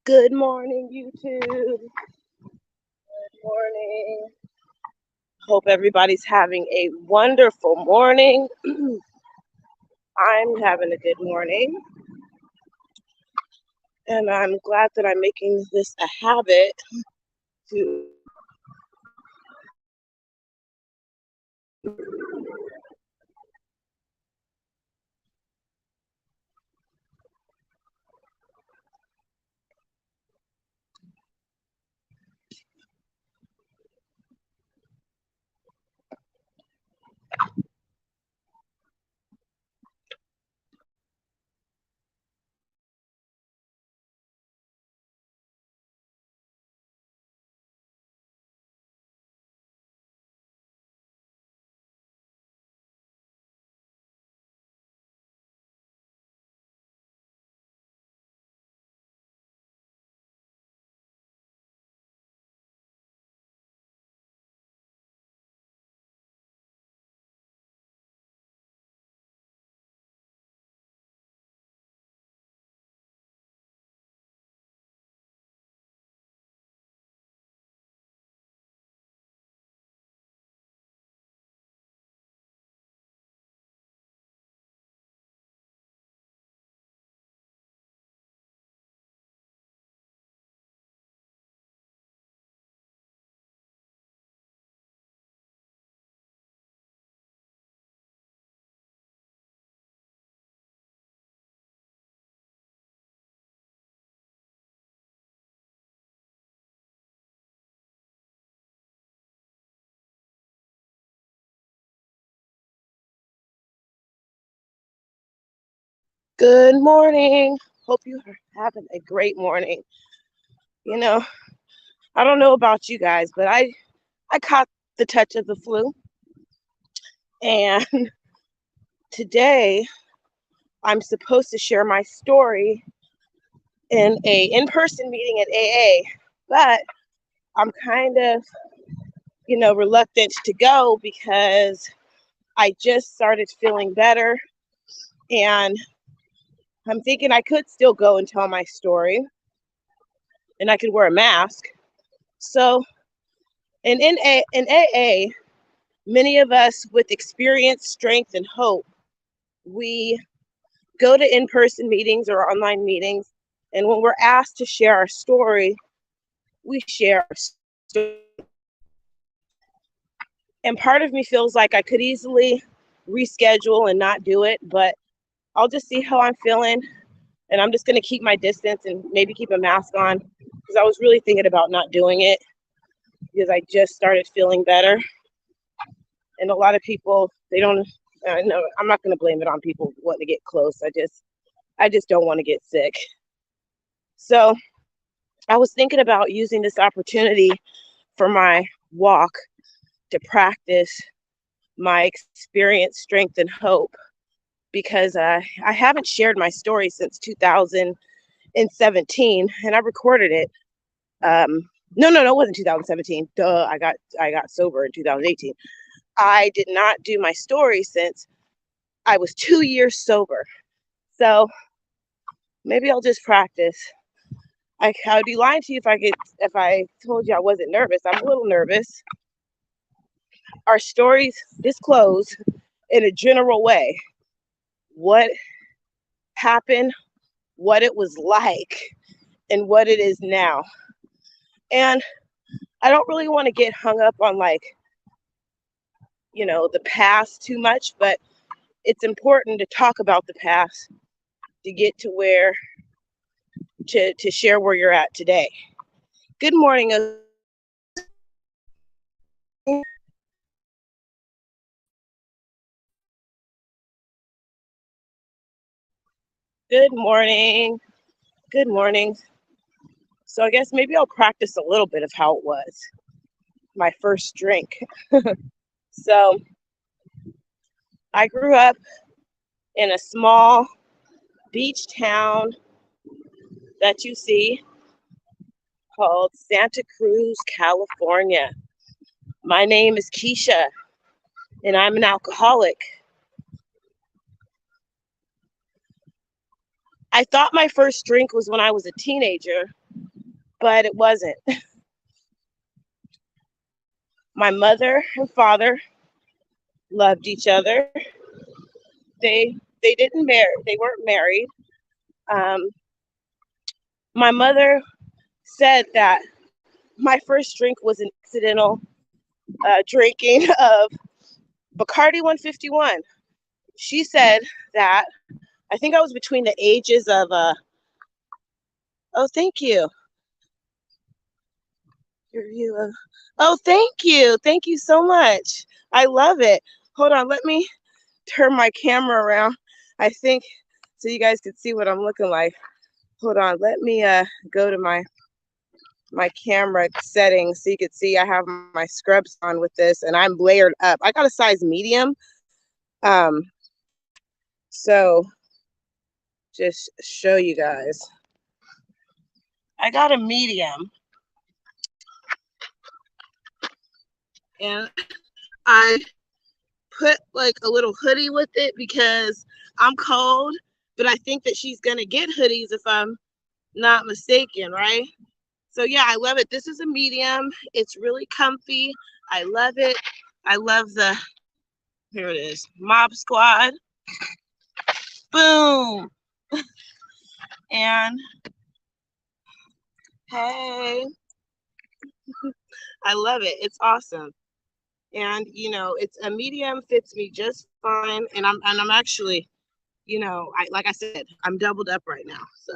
Good morning, YouTube. Good morning. Hope everybody's having a wonderful morning. I'm having a good morning, and I'm glad that I'm making this a habit to. Good morning. Hope you are having a great morning. You know, I don't know about you guys, but I caught the touch of the flu, and today I'm supposed to share my story in a in-person meeting at AA, but I'm kind of reluctant to go because I just started feeling better, and I'm thinking I could still go and tell my story, and I could wear a mask. So, in AA, many of us with experience, strength, and hope, we go to in-person meetings or online meetings, and when we're asked to share our story, we share our story. And part of me feels like I could easily reschedule and not do it, but I'll just see how I'm feeling, and I'm just going to keep my distance and maybe keep a mask on because I was really thinking about not doing it because I just started feeling better. And a lot of people, they don't. No, I'm not going to blame it on people wanting to get close. I just don't want to get sick. So I was thinking about using this opportunity for my walk to practice my experience, strength, and hope because I haven't shared my story since 2017, and I recorded it. No, it wasn't 2017. Duh, I got sober in 2018. I did not do my story since I was 2 years sober. So maybe I'll just practice. I'd be lying to you if I told you I wasn't nervous. I'm a little nervous. Our stories disclose in a general way what happened, what it was like, and what it is now. And I don't really want to get hung up on the past too much, but it's important to talk about the past to get to where to share where you're at today. Good morning. Good morning. Good morning. So I guess maybe I'll practice a little bit of how it was my first drink. So I grew up in a small beach town that you see called Santa Cruz, California. My name is Keisha, and I'm an alcoholic. I thought my first drink was when I was a teenager, but it wasn't. My mother and father loved each other. They didn't marry. They weren't married. Um, my mother said that my first drink was an accidental drinking of Bacardi 151. She said that I think I was between the ages of oh, thank you. Your review of, oh, thank you so much. I love it. Hold on, let me turn my camera around. I think so you guys can see what I'm looking like. Hold on, let me go to my camera settings so you can see I have my scrubs on with this, and I'm layered up. I got a size medium. Um, so just show you guys. I got a medium, and I put like a little hoodie with it because I'm cold, but I think that she's gonna get hoodies if I'm not mistaken, right? So yeah, I love it. This is a medium. It's really comfy. I love it. I love the, here it is, Mob Squad. Boom. And hey, I love it. It's awesome. And you know, it's a medium, fits me just fine. And I'm actually, you know, like I said, I'm doubled up right now. So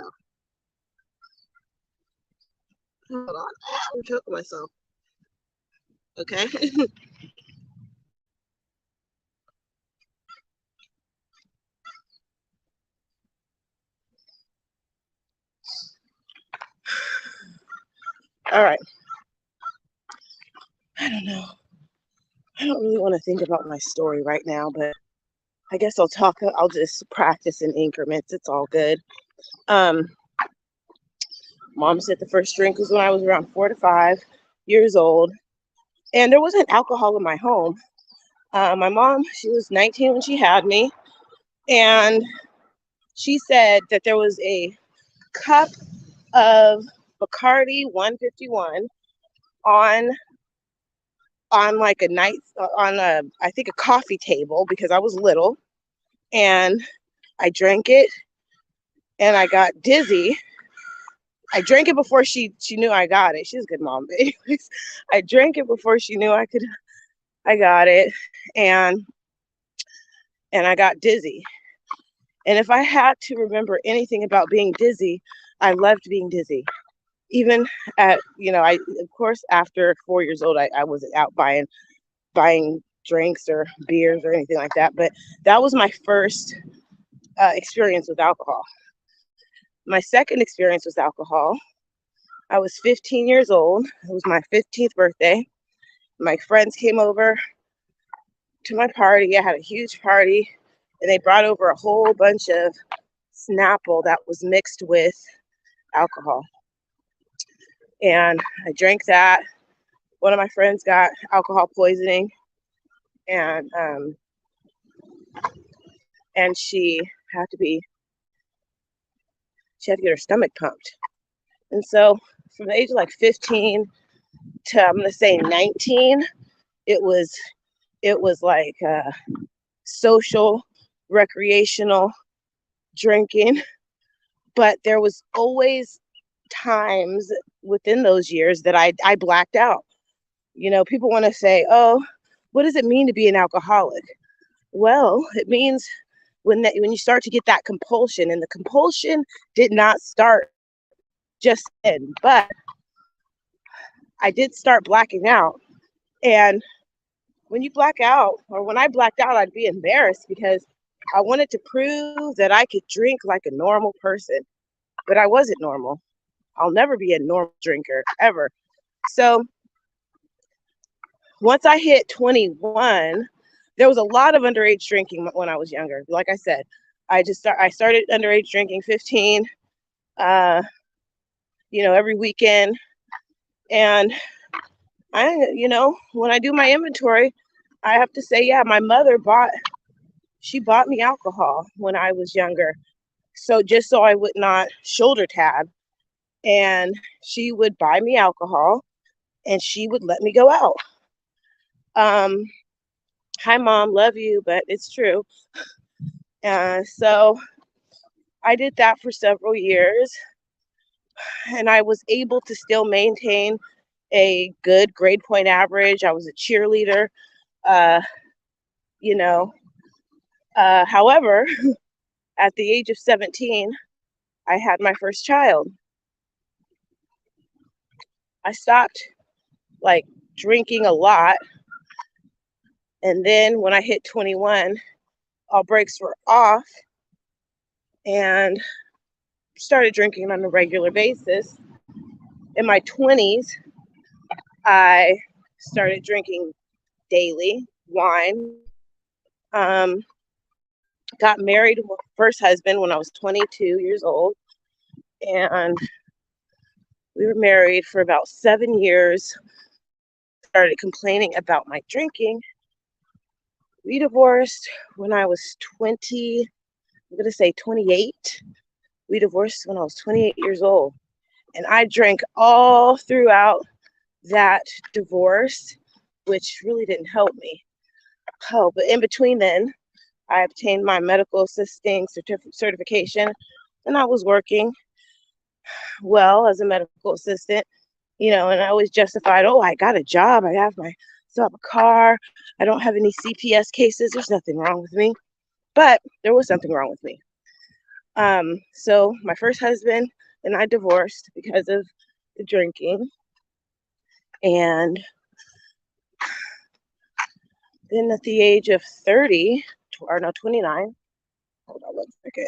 hold on, I'm choking myself. Okay. All right. I don't know. I don't really want to think about my story right now, but I guess I'll just practice in increments. It's all good. Um, Mom said the first drink was when I was around 4 to 5 years old, and there wasn't alcohol in my home. My mom, she was 19 when she had me, and she said that there was a cup of Bacardi 151 on like a night on a, I think, a coffee table because I was little, and I drank it and I got dizzy. I drank it before she knew I got it. She's a good mom. But anyways, I drank it before she knew I got it, and I got dizzy. And if I had to remember anything about being dizzy, I loved being dizzy. Even at, you know, I, of course, after 4 years old, I wasn't out buying drinks or beers or anything like that. But that was my first experience with alcohol. My second experience with alcohol, I was 15 years old. It was my 15th birthday. My friends came over to my party. I had a huge party, and they brought over a whole bunch of Snapple that was mixed with alcohol. And I drank that. One of my friends got alcohol poisoning, and she had to get her stomach pumped. And so from the age of like 15 to, I'm gonna say, 19, it was like social, recreational drinking. But there was always times within those years that I blacked out. You know, people want to say, oh, what does it mean to be an alcoholic? Well, it means when you start to get that compulsion, and the compulsion did not start just then, but I did start blacking out. And when you black out, or when I blacked out, I'd be embarrassed because I wanted to prove that I could drink like a normal person, but I wasn't normal. I'll never be a normal drinker ever. So once I hit 21, there was a lot of underage drinking when I was younger. Like I said, I started underage drinking 15, every weekend. And when I do my inventory, I have to say, yeah, my mother bought me alcohol when I was younger. So just so I would not shoulder tab. and she would buy me alcohol and she would let me go out. Um, Hi, mom, love you, but it's true. So I did that for several years, and I was able to still maintain a good grade point average. I was a cheerleader, uh, you know. However, at the age of 17, I had my first child. I stopped like drinking a lot, and then when I hit 21, all brakes were off and started drinking on a regular basis. In my 20s, I started drinking daily wine. Um, got married to my first husband when I was 22 years old, and we were married for about 7 years. Started complaining about my drinking. We divorced when I was 20, I'm going to say 28. We divorced when I was 28 years old. And I drank all throughout that divorce, which really didn't help me. Oh, but in between then, I obtained my medical assisting certification, and I was working well as a medical assistant, and I always justified, oh, I got a job, still have a car, I don't have any CPS cases, there's nothing wrong with me. But there was something wrong with me. So my first husband and I divorced because of the drinking. And then at the age of 30, or no, 29, hold on one second.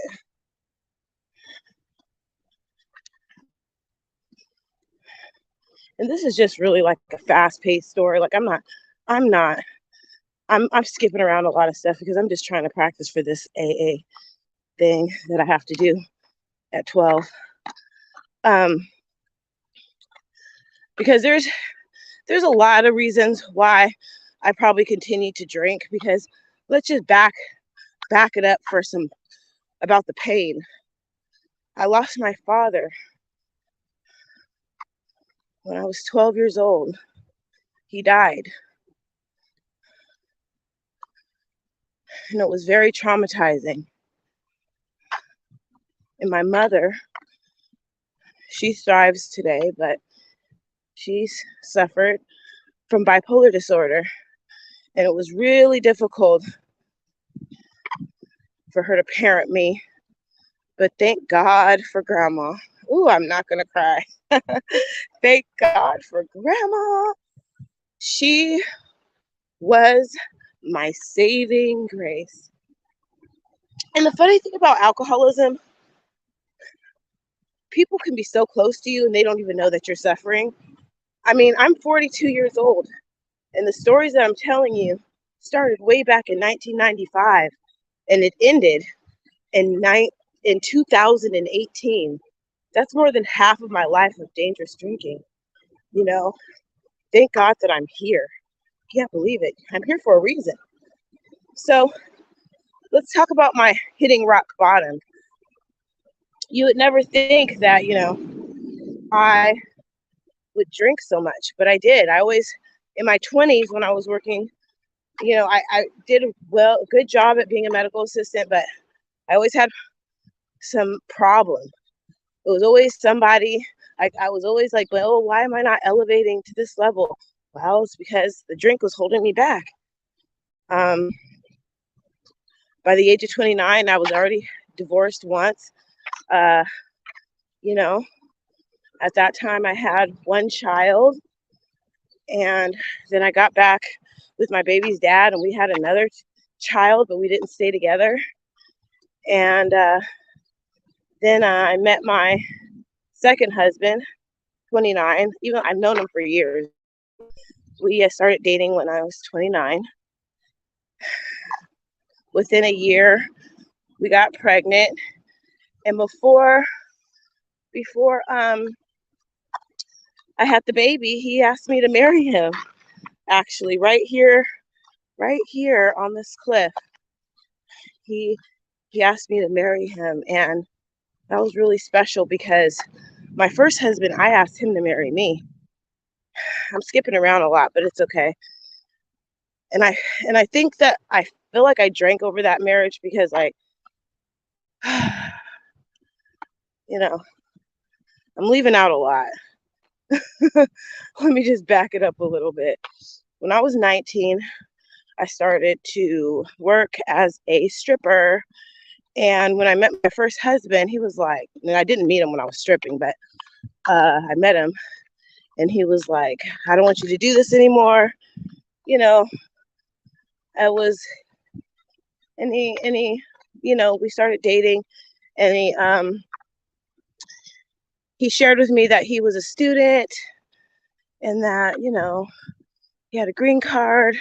And this is just really like a fast-paced story. Like I'm not, I'm skipping around a lot of stuff because I'm just trying to practice for this AA thing that I have to do at 12. Because there's a lot of reasons why I probably continue to drink, because let's just back it up for some about the pain. I lost my father when I was 12 years old. He died. And it was very traumatizing. And my mother, she thrives today, but she's suffered from bipolar disorder. And it was really difficult for her to parent me. But thank God for grandma. Ooh, I'm not going to cry. Thank God for grandma. She was my saving grace. And the funny thing about alcoholism, people can be so close to you and they don't even know that you're suffering. I mean, I'm 42 years old, and the stories that I'm telling you started way back in 1995, and it ended in 2018. That's more than half of my life of dangerous drinking. You know, thank God that I'm here. Can't believe it. I'm here for a reason. So let's talk about my hitting rock bottom. You would never think that, I would drink so much, but I did. I always, in my 20s when I was working, I did a good job at being a medical assistant, but I always had some problem. It was always somebody, I was always like, well, why am I not elevating to this level? Well, it's because the drink was holding me back. By the age of 29, I was already divorced once. Uh, you know, at that time I had one child, and then I got back with my baby's dad, and we had another child, but we didn't stay together. And then I met my second husband, 29. Even I've known him for years. We started dating when I was 29. Within a year, we got pregnant, and before I had the baby, he asked me to marry him. Actually, right here on this cliff, he asked me to marry him, and that was really special because My first husband, I asked him to marry me. I'm skipping around a lot, but it's okay. And I think that I feel like I drank over that marriage because you know, I'm leaving out a lot. Let me just back it up a little bit. When I was 19, I started to work as a stripper. And when I met my first husband, he was like, and I didn't meet him when I was stripping, but I met him and he was like, I don't want you to do this anymore. You know, I was, we started dating, and he shared with me that he was a student and that, he had a green card.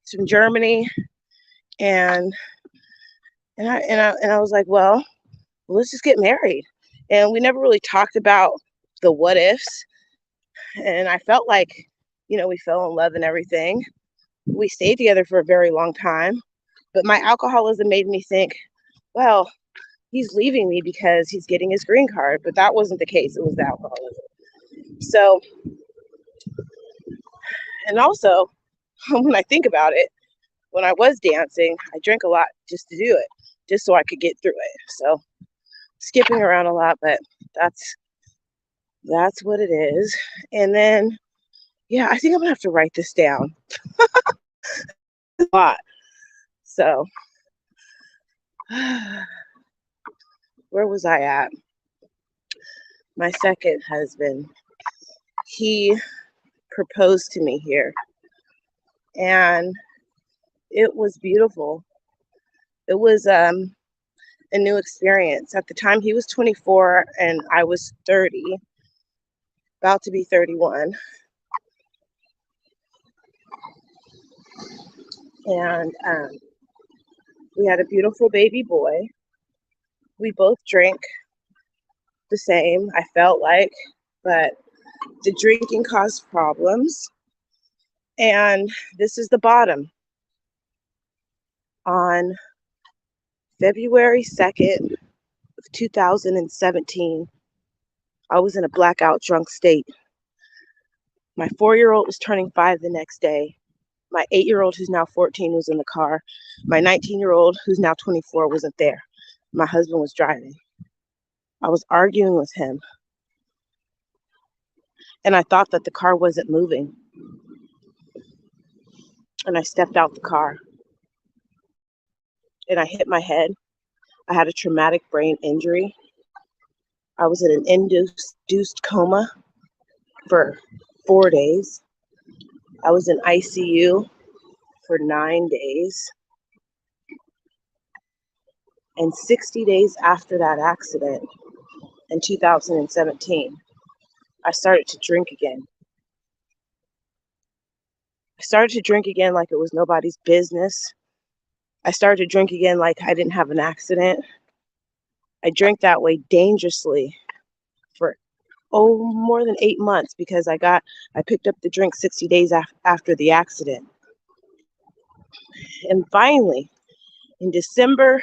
He's from Germany. And I was like, well, let's just get married. And we never really talked about the what ifs. And I felt like, we fell in love and everything. We stayed together for a very long time. But my alcoholism made me think, well, he's leaving me because he's getting his green card. But that wasn't the case. It was the alcoholism. So, and also, when I think about it, when I was dancing, I drank a lot just to do it, just so I could get through it. So, skipping around a lot, but that's what it is. And then, yeah, I think I'm gonna have to write this down a lot. So, where was I at? My second husband, he proposed to me here, and it was beautiful. It was a new experience. At the time, he was 24 and I was 30, about to be 31. And we had a beautiful baby boy. We both drank the same, I felt like, but the drinking caused problems. And this is the bottom. On February 2nd of 2017, I was in a blackout drunk state. My 4-year-old was turning 5 the next day. My 8-year-old, who's now 14, was in the car. My 19-year-old, who's now 24, wasn't there. My husband was driving. I was arguing with him, and I thought that the car wasn't moving. And I stepped out the car, and I hit my head. I had a traumatic brain injury. I was in an induced coma for 4 days. I was in ICU for 9 days. And 60 days after that accident in 2017, I started to drink again. I started to drink again like it was nobody's business. I started to drink again like I didn't have an accident. I drank that way dangerously for more than 8 months because I picked up the drink 60 days after the accident. And finally, in December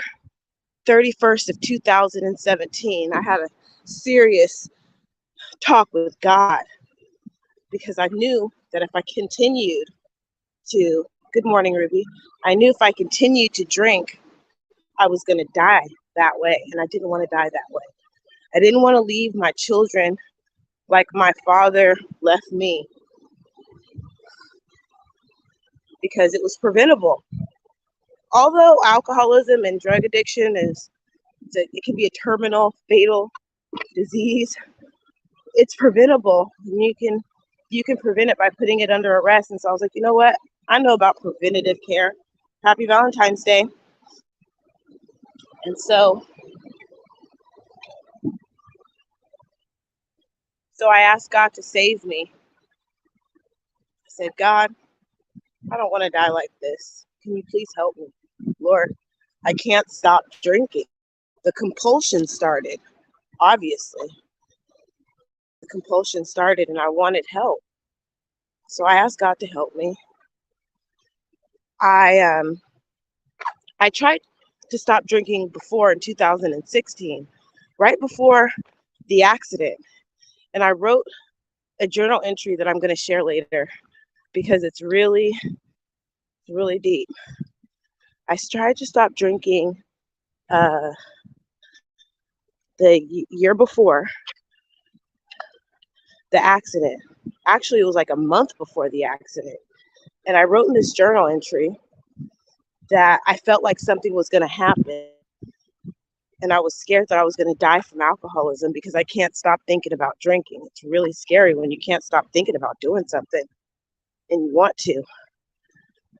31st of 2017, I had a serious talk with God because I knew that if I continued to, good morning, Ruby, I knew if I continued to drink, I was going to die that way, and I didn't want to die that way. I didn't want to leave my children like my father left me because it was preventable. Although alcoholism and drug addiction it can be a terminal, fatal disease, it's preventable. And you can prevent it by putting it under arrest. And so I was like, you know what? I know about preventative care. Happy Valentine's Day. And so I asked God to save me. I said, God, I don't want to die like this. Can you please help me? Lord, I can't stop drinking. The compulsion started, obviously. The compulsion started and I wanted help. So I asked God to help me. I tried to stop drinking before in 2016, right before the accident. And I wrote a journal entry that I'm going to share later because it's really deep. I tried to stop drinking uh, the year before the accident. Actually, it was like a month before the accident. And I wrote in this journal entry that I felt like something was going to happen. And I was scared that I was going to die from alcoholism because I can't stop thinking about drinking. It's really scary when you can't stop thinking about doing something and you want to.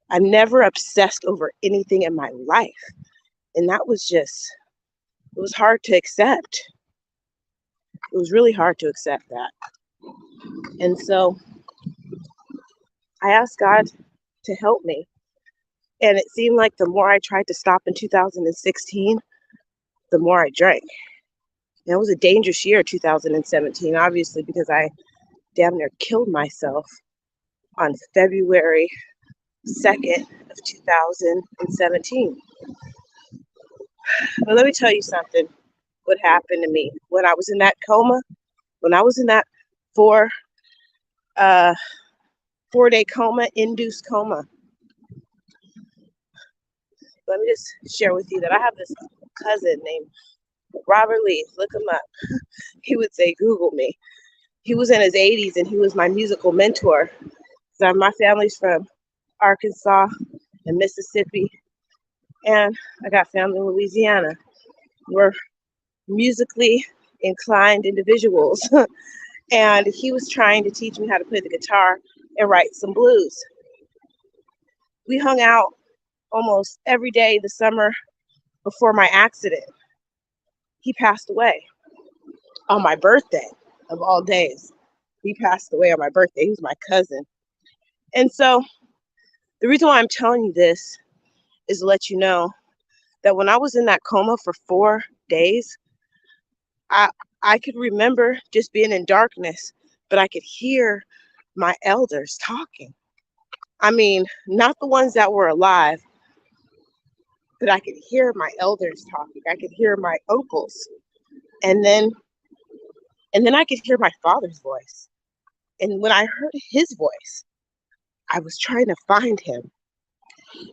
I never obsessed over anything in my life. And that was just, it was hard to accept. It was really hard to accept that. And so I asked God to help me. And it seemed like the more I tried to stop in 2016, the more I drank. And it was a dangerous year, 2017, obviously, because I damn near killed myself on February 2nd of 2017. But let me tell you something, what happened to me when I was in that coma, when I was in that four, 4-day coma, induced coma. Let me just share with you that I have this cousin named Robert Lee. Look him up. He would say, Google me. He was in his 80s and he was my musical mentor. So my family's from Arkansas and Mississippi, and I got family in Louisiana. We're musically inclined individuals. And he was trying to teach me how to play the guitar and write some blues. We hung out almost every day the summer before my accident. He passed away on my birthday, of all days. He passed away on my birthday. He was my cousin. And so the reason why I'm telling you this is to let you know that when I was in that coma for 4 days, I could remember just being in darkness, but I could hear my elders talking. I mean, not the ones that were alive, but I could hear my elders talking. I could hear my uncles. And then I could hear my father's voice. And when I heard his voice, I was trying to find him.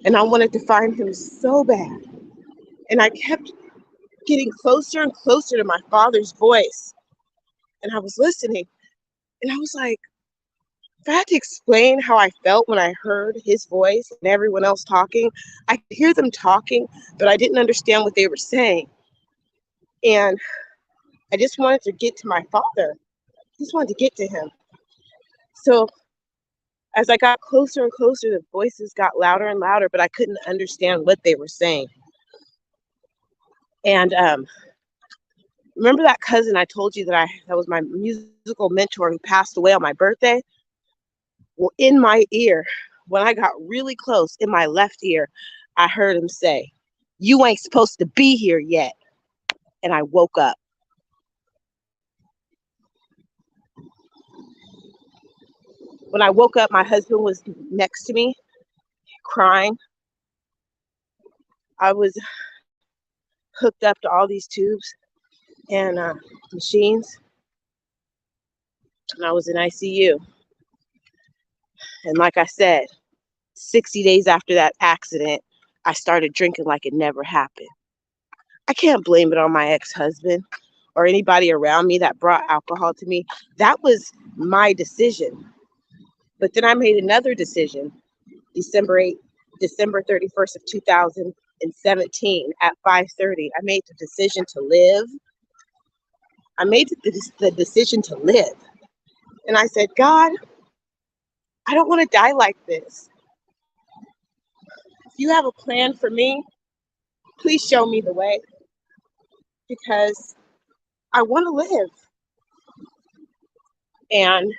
And I wanted to find him so bad. And I kept getting closer and closer to my father's voice. And I was listening. And I was like, if I had to explain how I felt when I heard his voice and everyone else talking, I could hear them talking, but I didn't understand what they were saying. And I just wanted to get to my father. I just wanted to get to him. So as I got closer and closer, the voices got louder and louder, but I couldn't understand what they were saying. And remember that cousin I told you that was my musical mentor who passed away on my birthday? Well, in my ear, when I got really close, in my left ear, I heard him say, "You ain't supposed to be here yet." And I woke up. When I woke up, my husband was next to me, crying. I was hooked up to all these tubes and machines, and I was in ICU. And like I said, 60 days after that accident, I started drinking like it never happened. I can't blame it on my ex-husband or anybody around me that brought alcohol to me. That was my decision. But then I made another decision, December 31st of 2017 at 5:30. I made the decision to live. I made the decision to live. And I said, God, I don't want to die like this. If you have a plan for me, please show me the way, because I want to live. And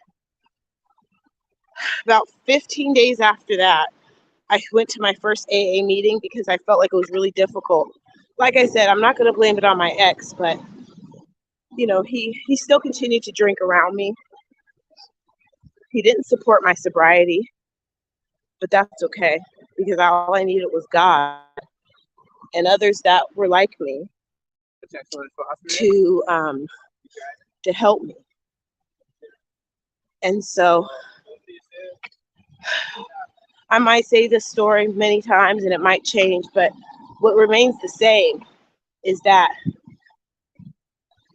about 15 days after that, I went to my first AA meeting because I felt like it was really difficult. Like I said, I'm not going to blame it on my ex, but you know, he still continued to drink around me. He didn't support my sobriety, but that's okay, because all I needed was God and others that were like me to help me. And so I might say this story many times and it might change, but what remains the same is that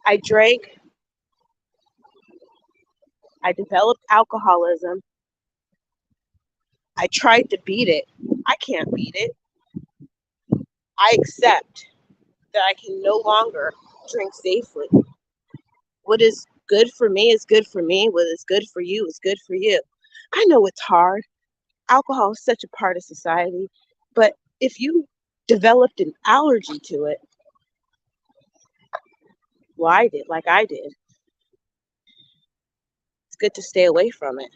I drank, I developed alcoholism, I tried to beat it. I can't beat it. I accept that I can no longer drink safely. What is good for me is good for me. What is good for you is good for you. I know it's hard. Alcohol is such a part of society, but if you developed an allergy to it, well, I did, like I did, it's good to stay away from it.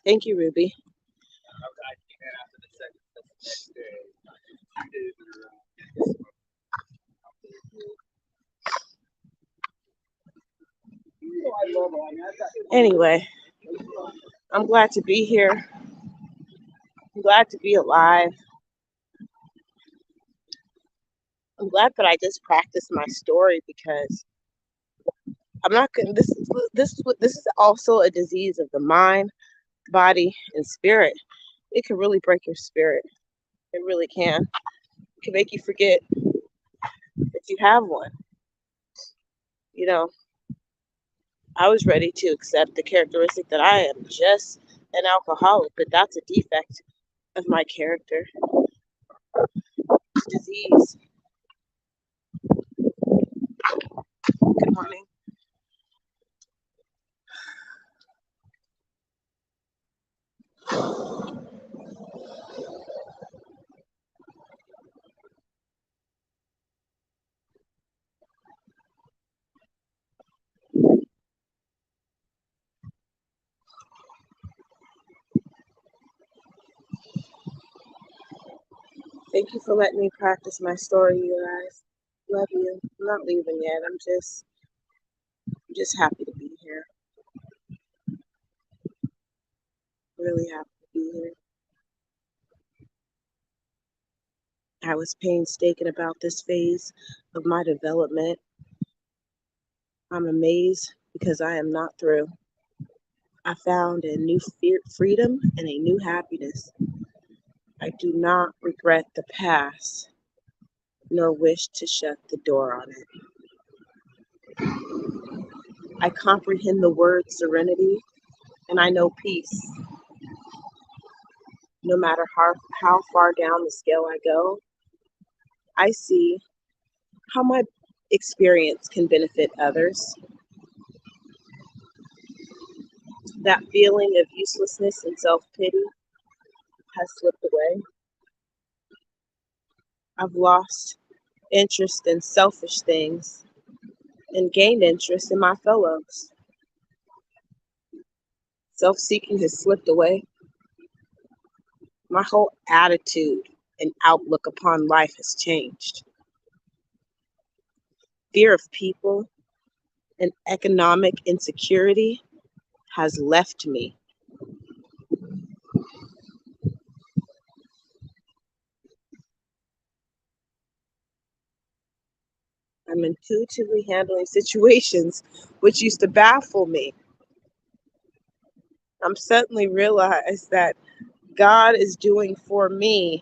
Thank you, Ruby. Anyway, I'm glad to be here. I'm glad to be alive. I'm glad that I just practiced my story because I'm not gonna. This is also a disease of the mind, body, and spirit. It can really break your spirit. It really can. It can make you forget that you have one. You know, I was ready to accept the characteristic that I am just an alcoholic, but that's a defect of my character. Disease. Good morning. Thank you for letting me practice my story, you guys. Love you. I'm not leaving yet. I'm just happy to be here. Really happy to be here. I was painstaking about this phase of my development. I'm amazed because I am not through. I found a new freedom and a new happiness. I do not regret the past, nor wish to shut the door on it. I comprehend the word serenity, and I know peace. No matter how far down the scale I go, I see how my experience can benefit others. That feeling of uselessness and self pity has slipped away. I've lost interest in selfish things and gained interest in my fellows. Self seeking has slipped away. My whole attitude and outlook upon life has changed. Fear of people and economic insecurity has left me. I'm intuitively handling situations which used to baffle me. I'm suddenly realized that God is doing for me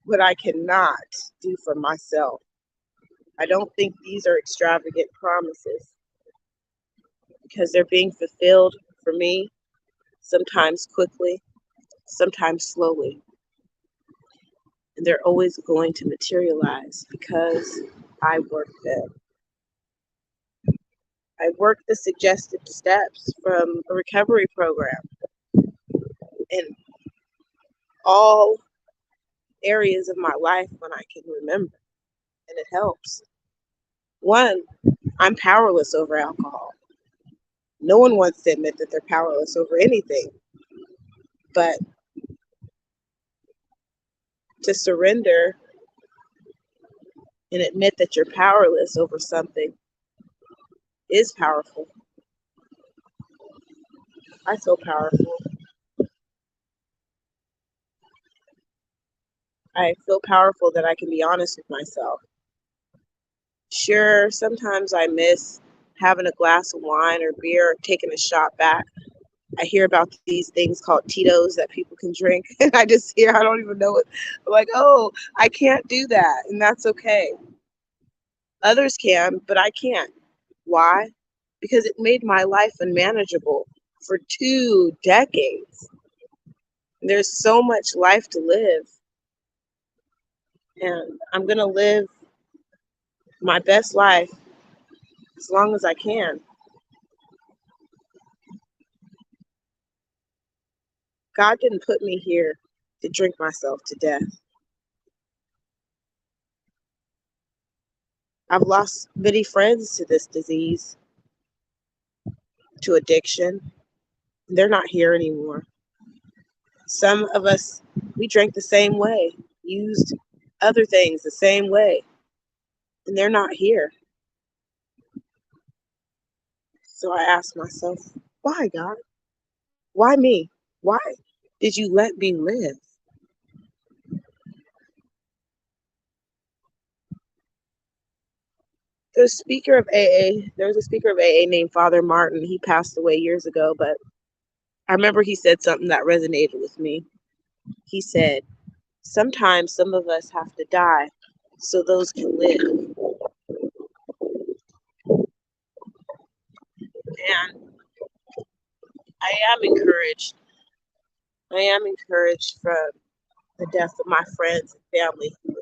what I cannot do for myself. I don't think these are extravagant promises because they're being fulfilled for me, sometimes quickly, sometimes slowly. And they're always going to materialize because I work them. I work the suggested steps from a recovery program in all areas of my life when I can remember, and it helps. One, I'm powerless over alcohol. No one wants to admit that they're powerless over anything, but to surrender and admit that you're powerless over something is powerful. I feel powerful. I feel powerful that I can be honest with myself. Sure, sometimes I miss having a glass of wine or beer, or taking a shot back. I hear about these things called Tito's that people can drink, and I just hear, I don't even know what, I'm like, oh, I can't do that, and that's okay. Others can, but I can't. Why? Because it made my life unmanageable for 2 decades. There's so much life to live, and I'm going to live my best life as long as I can. God didn't put me here to drink myself to death. I've lost many friends to this disease, to addiction. They're not here anymore. Some of us, we drank the same way, used other things the same way, and they're not here. So I asked myself, why, God? Why me? Why did you let me live? There was a speaker of AA named Father Martin. He passed away years ago, but I remember he said something that resonated with me. He said, sometimes some of us have to die so those can live. And I am encouraged. I am encouraged from the death of my friends and family who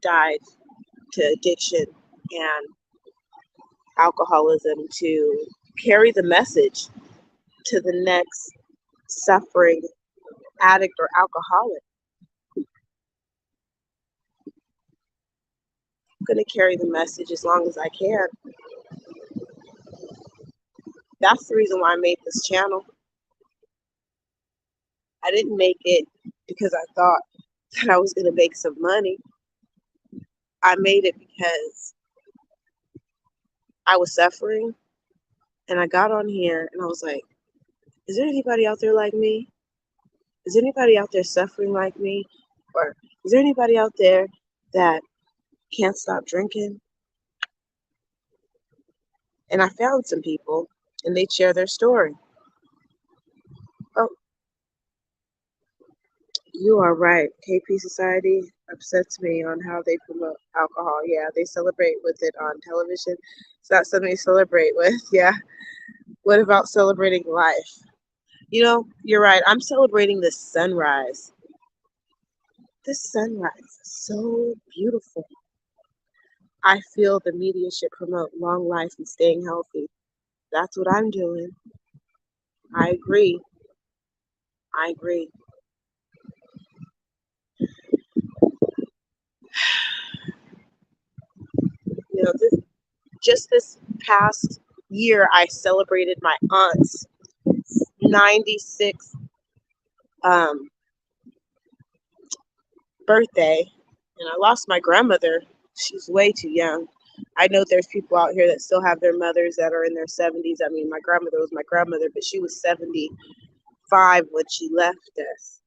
died to addiction and alcoholism, to carry the message to the next suffering addict or alcoholic. I'm going to carry the message as long as I can. That's the reason why I made this channel. I didn't make it because I thought that I was going to make some money. I made it because I was suffering, and I got on here and I was like, is there anybody out there like me? Is there anybody out there suffering like me? Or is there anybody out there that can't stop drinking? And I found some people, and they share their story. Oh, you are right. KP Society upsets me on how they promote alcohol. Yeah, they celebrate with it on television. It's not something to celebrate with. Yeah. What about celebrating life? You know, you're right. I'm celebrating this sunrise. This sunrise is so beautiful. I feel the media should promote long life and staying healthy. That's what I'm doing. I agree. I agree. You know, just this past year, I celebrated my aunt's 96th um, birthday, and I lost my grandmother. She's way too young. I know there's people out here that still have their mothers that are in their 70s. I mean, my grandmother was my grandmother, but she was 75 when she left us.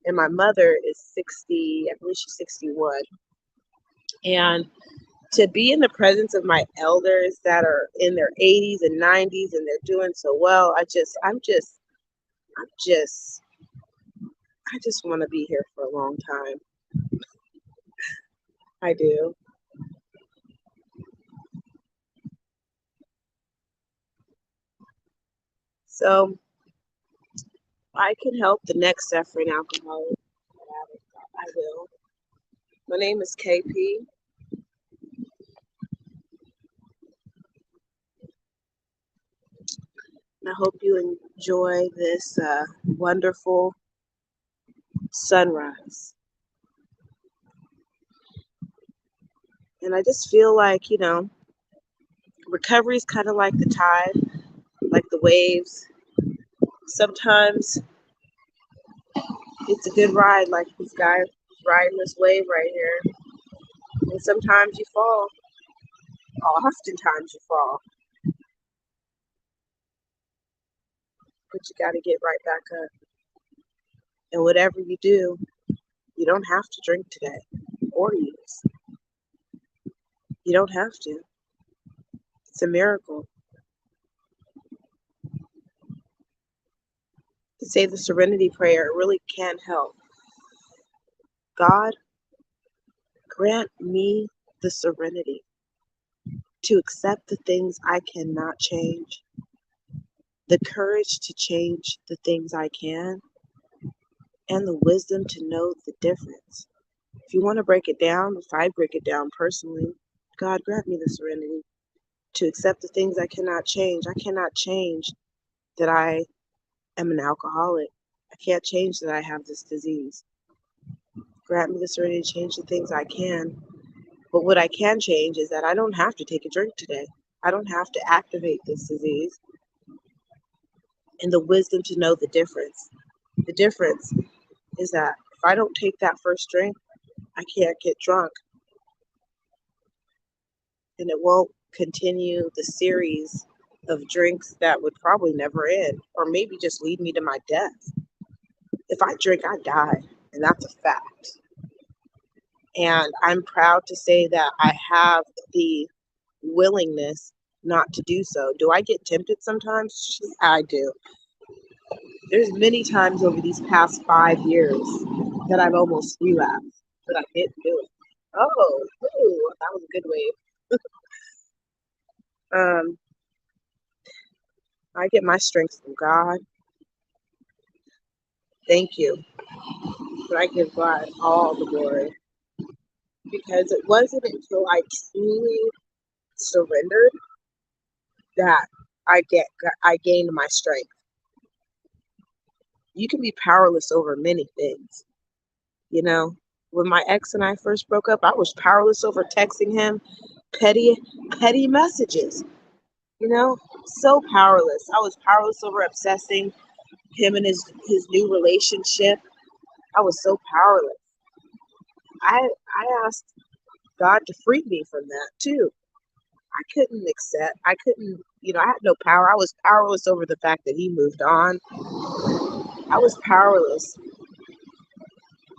And my mother is 60, I believe she's 61. And to be in the presence of my elders that are in their 80s and 90s and they're doing so well, I'm just, I just want to be here for a long time. I do. So I can help the next suffering alcoholic. I will. My name is KP. And I hope you enjoy this wonderful sunrise. And I just feel like, recovery is kind of like the tide, like the waves. Sometimes it's a good ride, like this guy riding this wave right here. And sometimes you fall. Oftentimes you fall. But you got to get right back up. And whatever you do, you don't have to drink today or use. You don't have to. It's a miracle. To say the serenity prayer really can help. God, grant me the serenity to accept the things I cannot change, the courage to change the things I can, and the wisdom to know the difference. If you want to break it down, if I break it down personally, God, grant me the serenity to accept the things I cannot change. I cannot change that I am an alcoholic. I can't change that I have this disease. Grant me the serenity to change the things I can. But what I can change is that I don't have to take a drink today. I don't have to activate this disease. And the wisdom to know the difference. The difference is that if I don't take that first drink, I can't get drunk. And it won't continue the series of drinks that would probably never end, or maybe just lead me to my death. If I drink, I die, and that's a fact. And I'm proud to say that I have the willingness not to do so. Do I get tempted sometimes? I do. There's many times over these past 5 years that I've almost relapsed, but I didn't do it. Oh, ooh, that was a good wave. I get my strength from God. Thank you. But I give God all the glory because it wasn't until I truly surrendered that I gained my strength. You can be powerless over many things. You know, when my ex and I first broke up, I was powerless over texting him petty messages. You know, so powerless. I was powerless over obsessing him and his new relationship. I was so powerless. I asked God to free me from that too. I couldn't, I had no power. I was powerless over the fact that he moved on. I was powerless.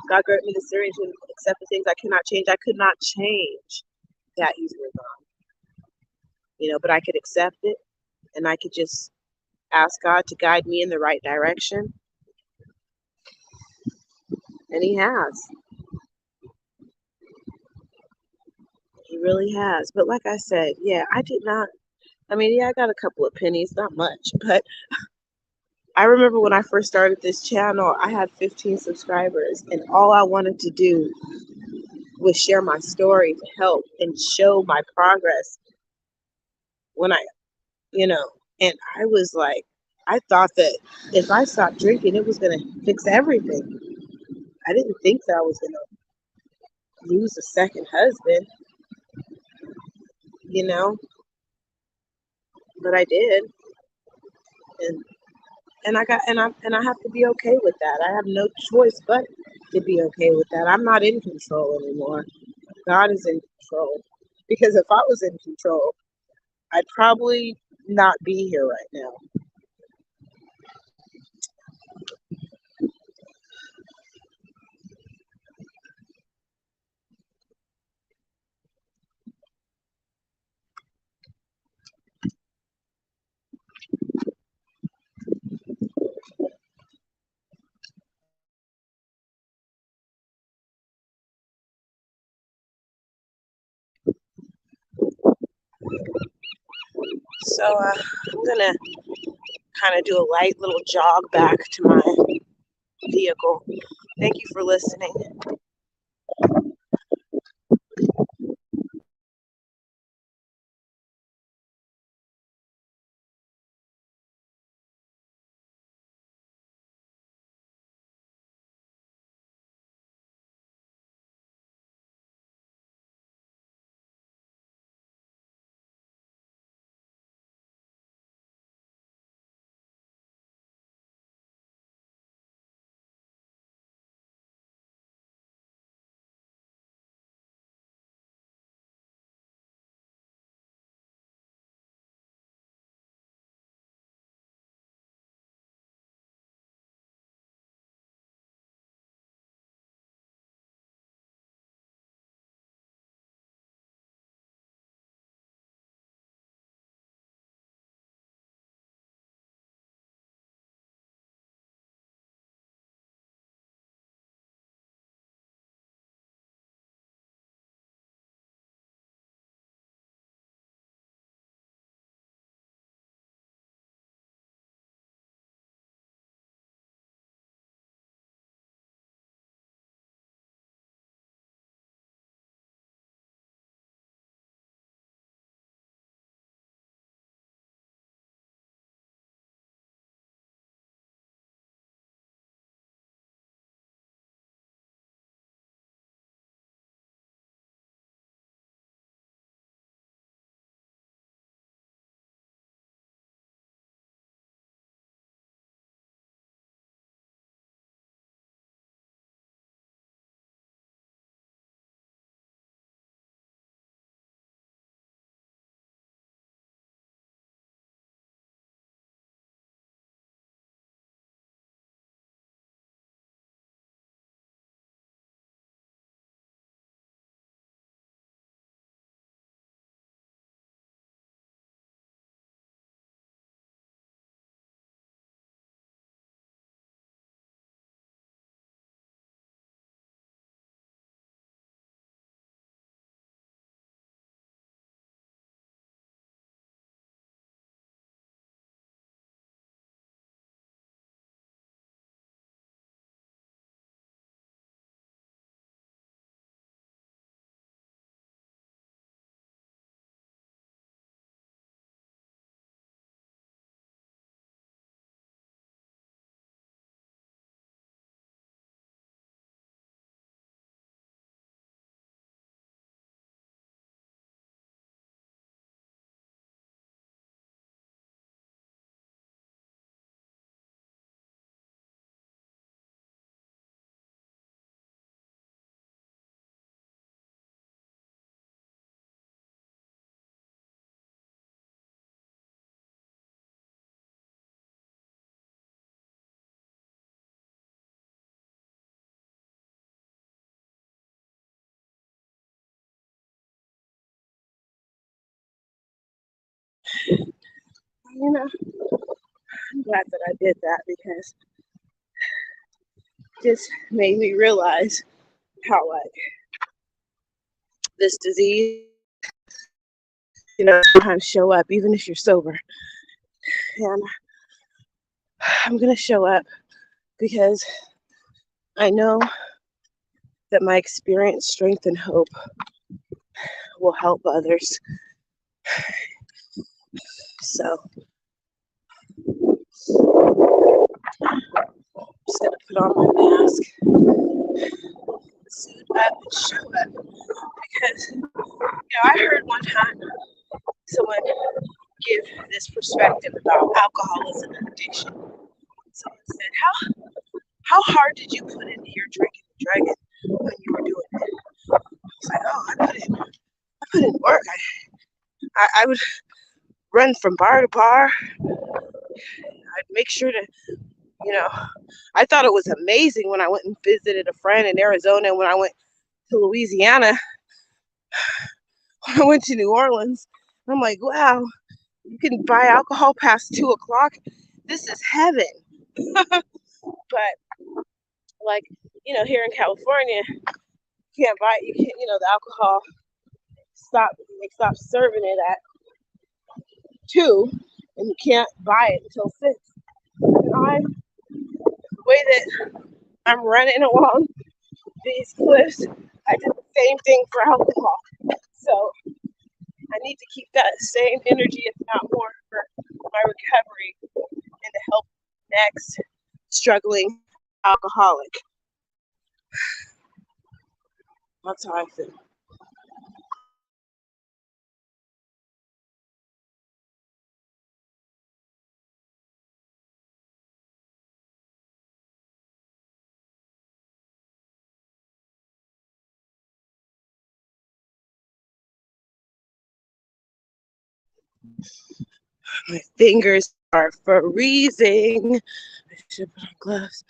God granted me the serenity to accept the things I cannot change. I could not change that he's moved on. But I could accept it and I could just ask God to guide me in the right direction. And he has. He really has. But like I said, yeah, I did not. I mean, yeah, I got a couple of pennies, not much, but I remember when I first started this channel, I had 15 subscribers, and all I wanted to do was share my story to help and show my progress when you know, and I was like, I thought that if I stopped drinking, it was going to fix everything. I didn't think that I was going to lose a second husband, you know, but I did. And I have to be okay with that. I have no choice but to be okay with that. I'm not in control anymore. God is in control. Because if I was in control, I'd probably not be here right now. So I'm gonna kind of do a light little jog back to my vehicle. Thank you for listening. You know, I'm glad that I did that because it just made me realize how like this disease, sometimes show up even if you're sober. And I'm gonna show up because I know that my experience, strength, and hope will help others. So I'm just gonna put on my mask, suit up, and show up because I heard one time someone give this perspective about alcoholism and addiction. Someone said, "How hard did you put into your drinking and drugging when you were doing it?" I was like, "Oh, I put in work. I would run from bar to bar. I'd make sure to, you know, I thought it was amazing when I went and visited a friend in Arizona, when I went to Louisiana, when I went to New Orleans. I'm like, wow, you can buy alcohol past 2 o'clock. This is heaven." But like, here in California, you can't buy it. You can't, the alcohol they stop serving it at 2, and you can't buy it until 6. And the way that I'm running along these cliffs, I did the same thing for alcohol. So I need to keep that same energy, if not more, for my recovery and to help next struggling alcoholic. That's how I feel. My fingers are freezing. I should put on gloves.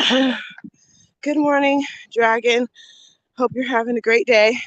Good morning, Dragon. Hope you're having a great day.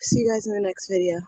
See you guys in the next video.